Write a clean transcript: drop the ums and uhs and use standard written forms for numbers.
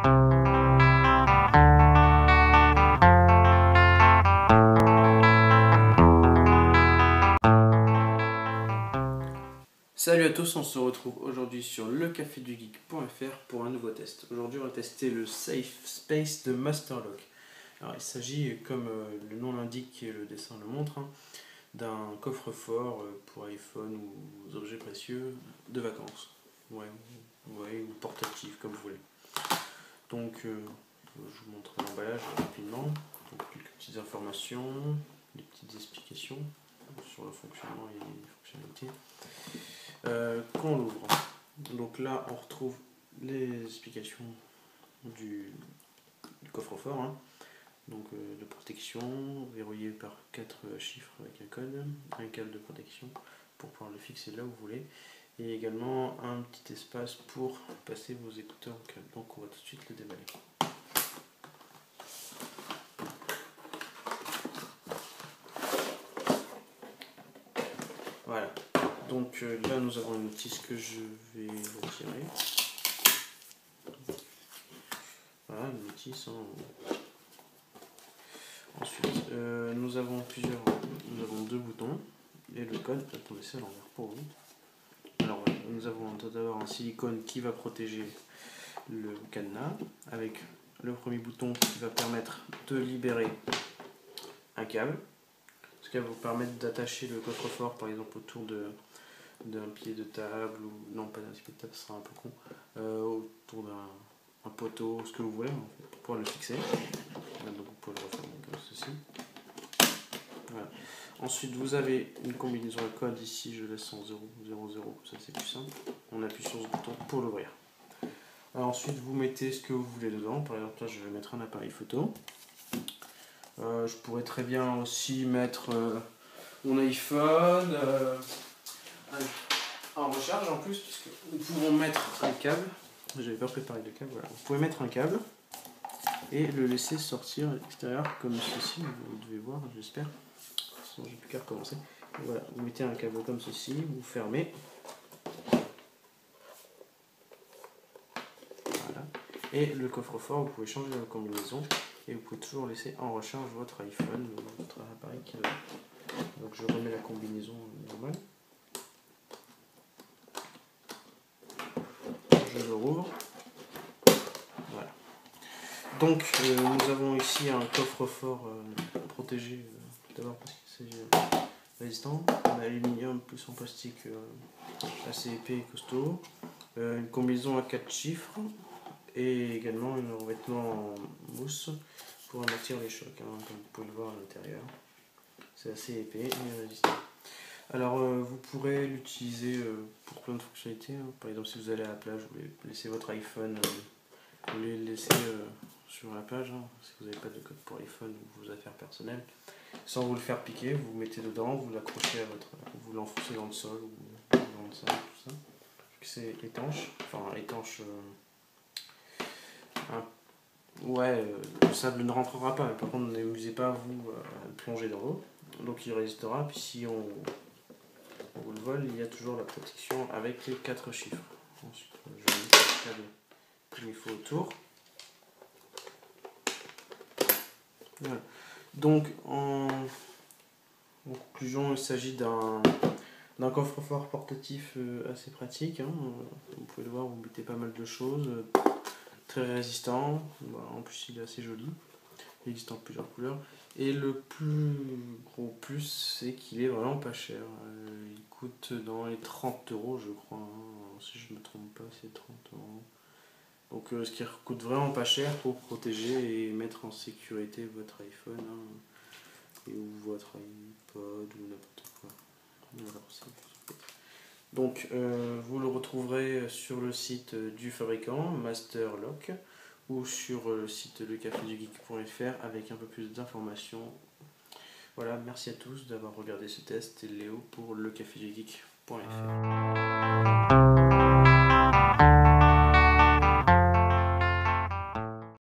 Salut à tous, on se retrouve aujourd'hui sur lecafedugeek.fr pour un nouveau test. Aujourd'hui on va tester le Safe Space de Masterlock. Alors il s'agit, comme le nom l'indique et le dessin le montre, d'un coffre-fort pour iPhone ou objets précieux de vacances. Ouais, ou portatif comme vous voulez. Donc je vous montre l'emballage rapidement. Donc, quelques petites informations, des petites explications sur le fonctionnement et les fonctionnalités. Quand on l'ouvre, donc là on retrouve les explications du coffre-fort, donc de protection, verrouillé par 4 chiffres avec un code, un câble de protection pour pouvoir le fixer là où vous voulez, et également un petit espace pour passer vos écouteurs au câble. Donc on va tout de suite le déballer. Voilà, donc là nous avons une notice que je vais retirer. Voilà, une notice. Ensuite, nous avons deux boutons et le code. Attendez, c'est à l'envers pour vous. Alors, nous avons tout d'abord un silicone qui va protéger le cadenas avec le premier bouton qui va permettre de libérer un câble. Ce qui va vous permettre d'attacher le coffre-fort par exemple autour d'un pied de table, ou non pas d'un pied de table, ce sera un peu con, autour d'un poteau, ce que vous voulez en fait, pour pouvoir le fixer. Donc vous pouvez le refermer comme ceci. Voilà. Ensuite vous avez une combinaison à code ici, je laisse en 0, 0, 0, comme ça c'est plus simple. On appuie sur ce bouton pour l'ouvrir. Ensuite vous mettez ce que vous voulez dedans, par exemple là je vais mettre un appareil photo. Je pourrais très bien aussi mettre mon iPhone en recharge en plus, puisque nous pouvons mettre un câble. J'avais pas préparé de câble, voilà. Vous pouvez mettre un câble et le laisser sortir à l'extérieur comme ceci, vous devez voir, j'espère. Sinon j'ai plus qu'à recommencer. Voilà, vous mettez un câble comme ceci, vous fermez. Voilà. Et le coffre-fort, vous pouvez changer la combinaison et vous pouvez toujours laisser en recharge votre iPhone ou votre appareil qui est là. Donc je remets la combinaison normale. Je le rouvre. Voilà. Donc nous avons ici un coffre-fort protégé, d'abord parce qu'il s'agit résistant, en aluminium plus en plastique assez épais et costaud, une combinaison à 4 chiffres et également un revêtement en mousse pour amortir les chocs, comme vous pouvez le voir à l'intérieur. C'est assez épais et résistant. Alors vous pourrez l'utiliser pour plein de fonctionnalités, par exemple si vous allez à la plage, vous laissez votre iPhone, vous le laissez sur la plage, si vous n'avez pas de code pour iPhone ou vos affaires personnelles, sans vous le faire piquer, vous mettez dedans, vous l'accrochez à vous l'enfoncez dans le sol ou dans le sable, tout ça. C'est étanche, le sable ne rentrera pas, mais par contre n'amusez pas à vous plonger dans l'eau, donc il résistera, puis si on vous le vole, il y a toujours la protection avec les 4 chiffres. Ensuite, je vais mettre le câble qu'il faut autour. Voilà. Donc en conclusion, il s'agit d'un coffre-fort portatif assez pratique. Vous pouvez le voir, vous mettez pas mal de choses, très résistant. En plus, il est assez joli. Il existe en plusieurs couleurs. Et le plus gros plus, c'est qu'il est vraiment pas cher. Il coûte dans les 30 € je crois. Si je ne me trompe pas, c'est 30 €. Donc ce qui coûte vraiment pas cher pour protéger et mettre en sécurité votre iPhone ou votre iPod ou n'importe quoi. Donc vous le retrouverez sur le site du fabricant Masterlock ou sur le site lecafedugeek.fr avec un peu plus d'informations. Voilà, merci à tous d'avoir regardé ce test. Et Léo pour lecafedugeek.fr.